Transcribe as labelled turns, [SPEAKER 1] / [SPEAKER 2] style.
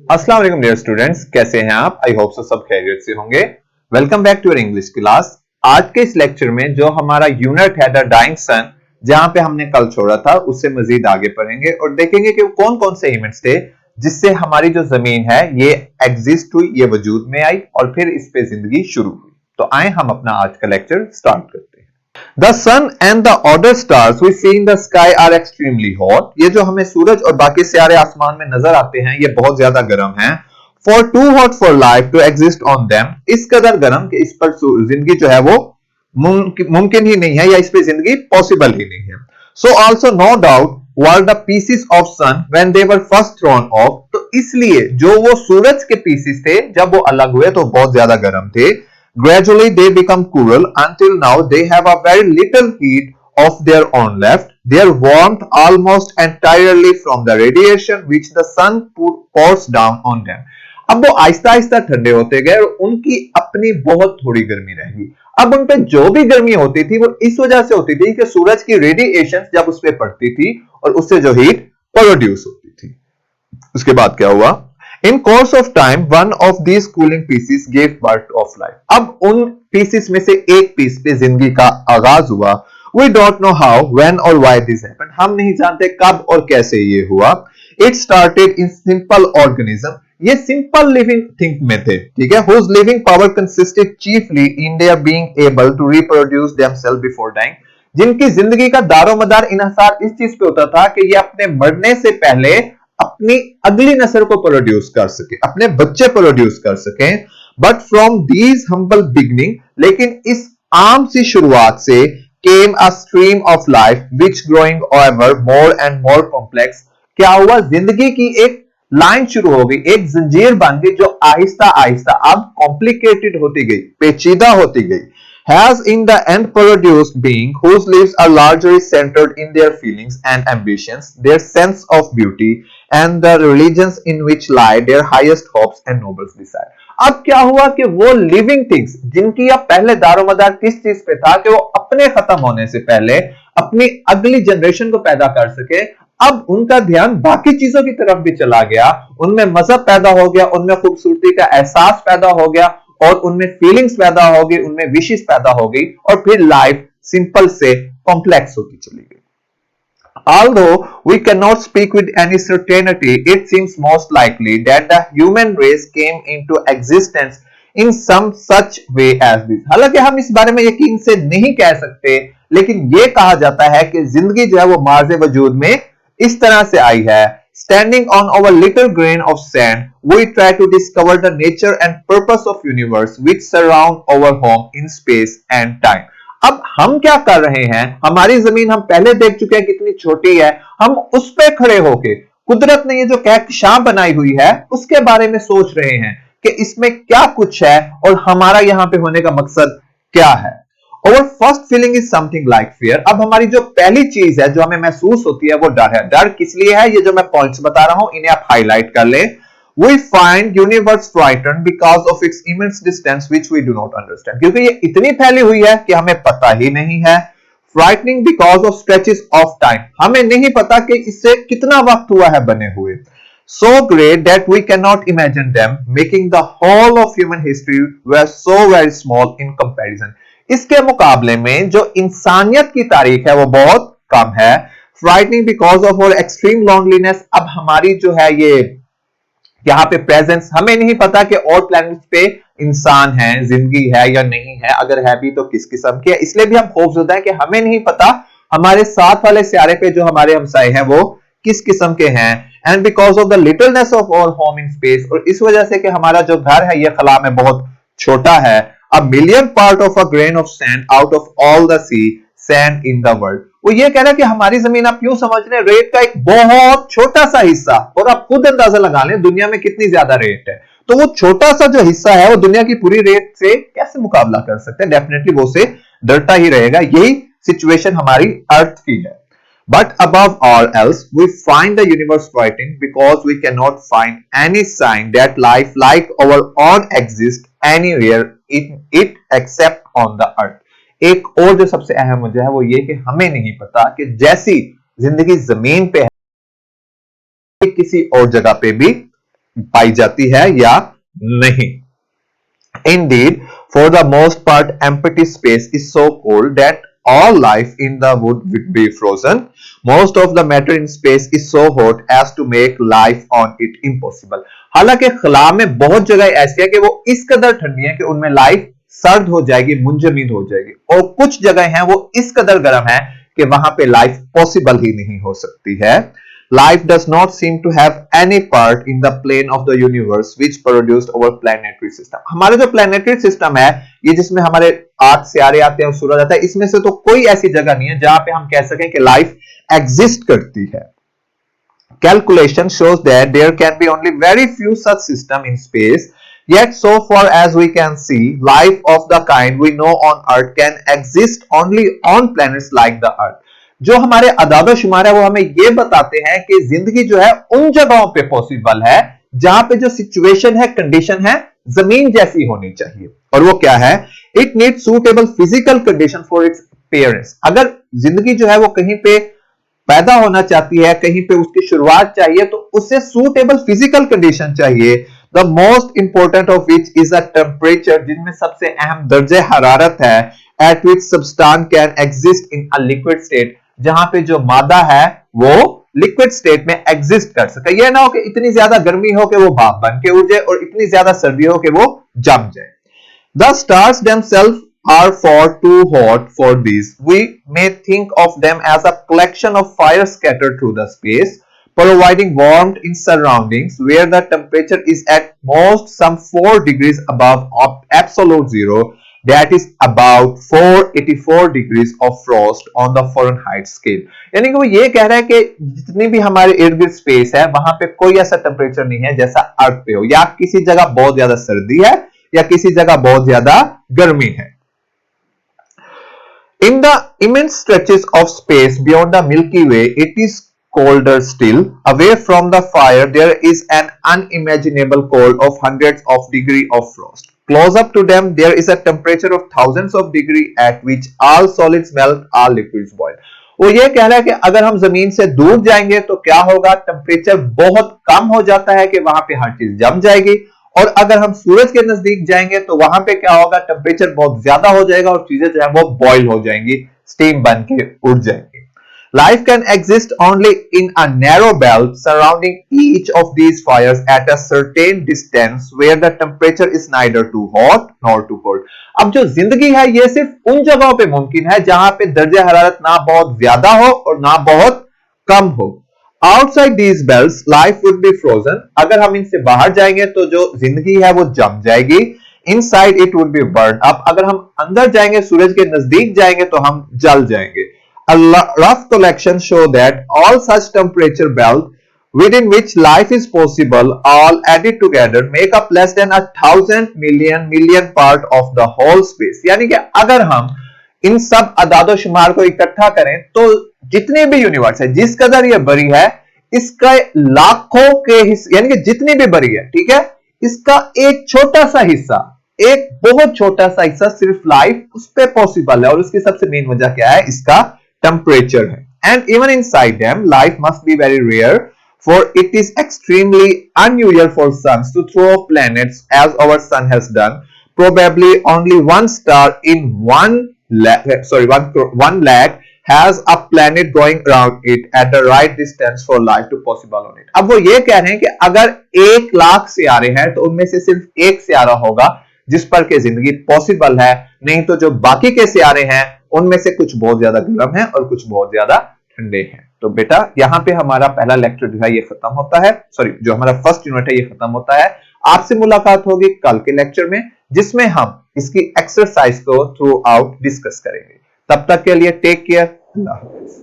[SPEAKER 1] अस्सलाम वालेकुम dear students, कैसे हैं आप? आई होप सो सब खैरियत से होंगे। Welcome back to your English class. आज के इस लेक्चर में जो हमारा यूनिट है द डाइंग सन, जहां पे हमने कल छोड़ा था, उससे मजीद आगे पढ़ेंगे और देखेंगे कि कौन कौन से इवेंट्स थे जिससे हमारी जो जमीन है ये एग्जिस्ट हुई, ये वजूद में आई और फिर इस पे जिंदगी शुरू हुई। तो आए हम अपना आज का लेक्चर स्टार्ट करते हैं। The sun and the other stars we see in the sky are extremely hot. ये जो हमें सूरज और बाकी सितारे आसमान में नजर आते हैं, ये बहुत ज्यादा गर्म हैं। For too hot for life to exist on them. इस कदर गर्म कि इस पर जिंदगी जो है वो मुमकिन ही नहीं है या इस पे जिंदगी पॉसिबल ही नहीं है। So also no doubt were the pieces of sun when they were first thrown off. तो इसलिए जो वो सूरज के पीसेस थे जब वो अलग हुए तो बहुत ज्यादा गर्म थे। Gradually they become cool until now they have a very little heat of their own left. Their warmth almost entirely from the radiation which the sun pours down on them. अब वो आहिस्ता आहिस्ता ठंडे होते गए और उनकी अपनी बहुत थोड़ी गर्मी रहेगी। अब उन पे जो भी गर्मी होती थी वो इस वजह से होती थी कि सूरज की रेडिएशन जब उस पे पड़ती थी और उससे जो हीट प्रोड्यूस होती थी। उसके बाद क्या हुआ? In course of time, one of these cooling pieces gave birth of life. अब उन pieces में से एक पीस पे जिंदगी का आगाज हुआ। We don't know how, when or why this happened. हम नहीं जानते कब और कैसे ये हुआ। It started in simple organism. ये simple living thing में थे, ठीक है? Whose living power consisted chiefly in their being able to reproduce themselves before dying. जिनकी जिंदगी का दारोमदार इन्हिसार इस चीज पे होता था कि ये अपने मरने से पहले अपनी अगली नस्ल को प्रोड्यूस कर सके, अपने बच्चे प्रोड्यूस कर सके। But from these humble beginning, लेकिन इस आम सी शुरुआत से came a stream of life which growing ever more and more complex. क्या हुआ? जिंदगी की एक लाइन शुरू हो गई, एक जंजीर बन गई जो आहिस्ता आहिस्ता अब कॉम्प्लिकेटेड होती गई, पेचीदा होती गई। Has in the end produced being whose lives are largely centered in their feelings and ambitions, their sense of beauty, and the religions in which lie their highest hopes and noblest desire. अब क्या हुआ कि वो living things जिनकी अब पहले दारोमदार किस चीज पे था कि वो अपने खत्म होने से पहले अपनी अगली जनरेशन को पैदा कर सके, अब उनका ध्यान बाकी चीजों की तरफ भी चला गया। उनमें मजहब पैदा हो गया, उनमें खूबसूरती का एहसास पैदा हो गया और उनमें फीलिंग्स पैदा हो गई, उनमें विशेष पैदा हो गई और फिर लाइफ सिंपल से कॉम्प्लेक्स होती चली गई। Although we cannot speak with any certainty, it seems most likely that the human race came into existence in some such way as this. हालांकि हम इस बारे में यकीन से नहीं कह सकते, लेकिन यह कहा जाता है कि जिंदगी जो है वो मार्ज़े वजूद में इस तरह से आई है। Standing on our little grain of sand, we try to discover the nature and purpose of universe which surround our home in space and time. अब हम क्या कर रहे हैं? हमारी जमीन हम पहले देख चुके हैं कितनी छोटी है। हम उस पे खड़े होके कुदरत ने ये जो कहकशां बनाई हुई है उसके बारे में सोच रहे हैं कि इसमें क्या कुछ है और हमारा यहां पे होने का मकसद क्या है। Our first feeling is something like fear. अब हमारी जो पहली चीज है जो हमें महसूस होती है वो डर है। डर किस लिए है? ये जो मैं पॉइंट्स बता रहा हूं इन्हें आप हाईलाइट कर लें। We find universe frightened because of its immense distance which we do not understand. क्योंकि ये इतनी फैली हुई है कि हमें पता ही नहीं है। Frightening because of stretches of time. हमें नहीं पता कि इससे कितना वक्त हुआ है बने हुए। So great that we cannot imagine them, making the whole of human history were so very small in comparison. इसके मुकाबले में जो इंसानियत की तारीख है वो बहुत कम है। Frightening because of our extreme loneliness. अब हमारी जो है ये यहाँ पे प्रेजेंस, हमें नहीं पता कि और प्लैनेट्स पे इंसान है, जिंदगी है या नहीं है, अगर है भी तो किस किस्म की है। इसलिए भी हम खौफजदा हैं कि हमें नहीं पता हमारे साथ वाले सियारे पे जो हमारे हमसाए हैं वो किस किस्म के हैं। And because of the littleness of our home in space, और इस वजह से कि हमारा जो घर है ये खला में बहुत छोटा है। A million part of a grain of sand out of all the sea sand in the world. वो ये कह रहा है कि हमारी जमीन आप यूं समझ रहे हैं रेत का एक बहुत छोटा सा हिस्सा, और आप खुद अंदाजा लगा लें दुनिया में कितनी ज्यादा रेत है। तो वो छोटा सा जो हिस्सा है वो दुनिया की पूरी रेत से कैसे मुकाबला कर सकते हैं? डेफिनेटली वो से डरता ही रहेगा। यही सिचुएशन हमारी अर्थ की है। But above all else, we find the universe frightening because we cannot find any sign that life like our own exists anywhere in it except on the earth. एक और जो सबसे अहम वजह है वो ये कि हमें नहीं पता कि जैसी जिंदगी जमीन पे है किसी और जगह पे भी पाई जाती है या नहीं। Indeed, for the most part, empty space is so cold that all life in the wood would be frozen. Most of the matter in space is so hot as to make life on it impossible. हालांकि खला में बहुत जगह ऐसी है कि वो इस कदर ठंडी है कि उनमें लाइफ सर्द हो जाएगी, मुंजमद हो जाएगी, और कुछ जगह हैं वो इस कदर गर्म है कि वहां पे लाइफ पॉसिबल ही नहीं हो सकती है। Life does not seem to have any part in the plane of the universe which produced our planetary system. हमारे जो planetary system है, ये जिसमें हमारे 8 सितारे आते हैं और सूरज आता है, इसमें से तो कोई ऐसी जगह नहीं है जहां पे हम कह सकें कि लाइफ एग्जिस्ट करती है। Calculation shows that there can be only very few such systems in space. Yet, so far as we can see, life of the kind we know on Earth can exist only on planets like the Earth. जो हमारे अदाद शुमार है वो हमें ये बताते हैं कि जिंदगी जो है उन जगहों पे पॉसिबल है जहां पे जो सिचुएशन है, कंडीशन है, जमीन जैसी होनी चाहिए। और वो क्या है? It needs suitable physical condition for its appearance. अगर जिंदगी जो है वो कहीं पे पैदा होना चाहती है, कहीं पे उसकी शुरुआत चाहिए, तो उसे सूटेबल फिजिकल कंडीशन चाहिए। The most important of which is a temperature, जिनमें सबसे अहम दर्जे हरारत है, eight which substance can exist in a liquid state, जहां पे जो मादा है वो लिक्विड स्टेट में एग्जिस्ट कर सके। यह ना हो कि इतनी ज्यादा गर्मी हो कि वो भाप बन के उड़ जाए और इतनी ज्यादा सर्दी हो कि वो जम जाए। The stars themselves are far too hot for this. We may think of them as a collection of fire scattered through the space, providing warmth in surroundings where the temperature is at most some 4 degrees above absolute zero. That is about 484 degrees of frost on the Fahrenheit scale. यानी कि वो ये कह रहा है कि जितनी भी हमारे इर्द गिर्द स्पेस है वहां पे कोई ऐसा टेम्परेचर नहीं है जैसा अर्थ पे हो, या किसी जगह बहुत ज्यादा सर्दी है या किसी जगह बहुत ज्यादा गर्मी है। In the immense stretches of space beyond the Milky Way, it is colder still. Away from the fire, there is an unimaginable cold of hundreds of degrees of frost. Close up to them, there is a temperature of thousands of degrees at which all solids melt, all liquids boil. वो ये कह रहा है कि अगर हम जमीन से दूर जाएंगे तो क्या होगा? टेम्परेचर बहुत कम हो जाता है कि वहां पे हर चीज जम जाएगी, और अगर हम सूरज के नजदीक जाएंगे तो वहां पे क्या होगा? टेम्परेचर बहुत ज्यादा हो जाएगा और चीजें जो है वो बॉयल हो जाएंगी, स्टीम बन के उड़ जाएंगी। Life can exist only in a narrow belt surrounding each of these fires at a certain distance where the temperature is neither too hot nor too cold. अब जो जिंदगी है ये सिर्फ उन जगहों पे मुमकिन है जहां पे दर्जे हरारत ना बहुत ज्यादा हो और ना बहुत कम हो। Outside these belts, life would be frozen. अगर हम इनसे बाहर जाएंगे तो जो जिंदगी है वो जम जाएगी। Inside it would be burned up. अगर हम अंदर जाएंगे, सूरज के नजदीक जाएंगे तो हम जल जाएंगे। A rough collection show that all such temperature belts within which life is possible, all added together, make up less than 1,000 million part of the whole space. यानी कि अगर हम इन सब अदादो शुमार को इकट्ठा करें तो जितने भी यूनिवर्स है, जिस कदर ये बड़ी है, इसका लाखों के हिस्से, यानी कि जितनी भी बड़ी है, ठीक है, इसका एक छोटा सा हिस्सा, एक बहुत छोटा सा हिस्सा सिर्फ लाइफ उस पे पॉसिबल है। और उसकी सबसे मेन वजह क्या है? इसका टेम्परेचर है। And even inside them life must be very rare, for it is extremely unusual for suns to throw off planets as our sun has done. Probably only one star in one lakh has a planet going around it at the right distance for life to possible on it. अब वो ये कह रहे हैं कि अगर 1 लाख सियारे हैं तो उनमें से सिर्फ एक सियारा होगा जिस पर के जिंदगी पॉसिबल है, नहीं तो जो बाकी के सियारे हैं उनमें से कुछ बहुत ज्यादा गर्म है और कुछ बहुत ज्यादा ठंडे हैं। तो बेटा यहां पे हमारा पहला लेक्चर जो है ये खत्म होता है, जो हमारा फर्स्ट यूनिट है ये खत्म होता है। आपसे मुलाकात होगी कल के लेक्चर में जिसमें हम इसकी एक्सरसाइज को थ्रू आउट डिस्कस करेंगे। तब तक के लिए टेक केयर, अल्लाह हाफिज।